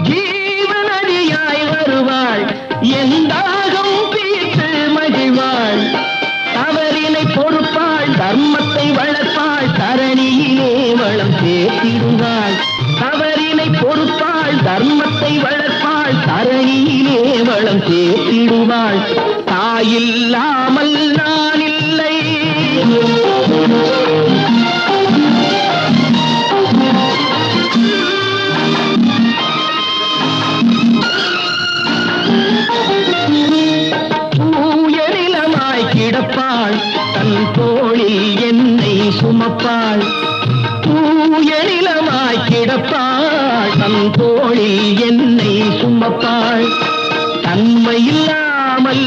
ஜீவனடியாய் வருவாள், எந்தாகம் தீர்த்து மகிழ்வாள். தவறினை பொறுப்பாள், தர்மத்தை வளர்ப்பாள், தரணியிலே வளம் சேர்த்திடுவாள். தவறினை பொறுப்பாள், தர்மத்தை வளர்ப்பாள், தரணியிலே வளம் சேர்த்திடுவாள். தாயில்லாமல் நான் இல்லை, தூயநிலமாய் கிடப்பாள், தன் தோளில் என்னை சுமப்பாள். தூயநிலமாய் கிடப்பாள், தன் தோளில் என்னை சுமப்பாள். தன்மையில்லாமல்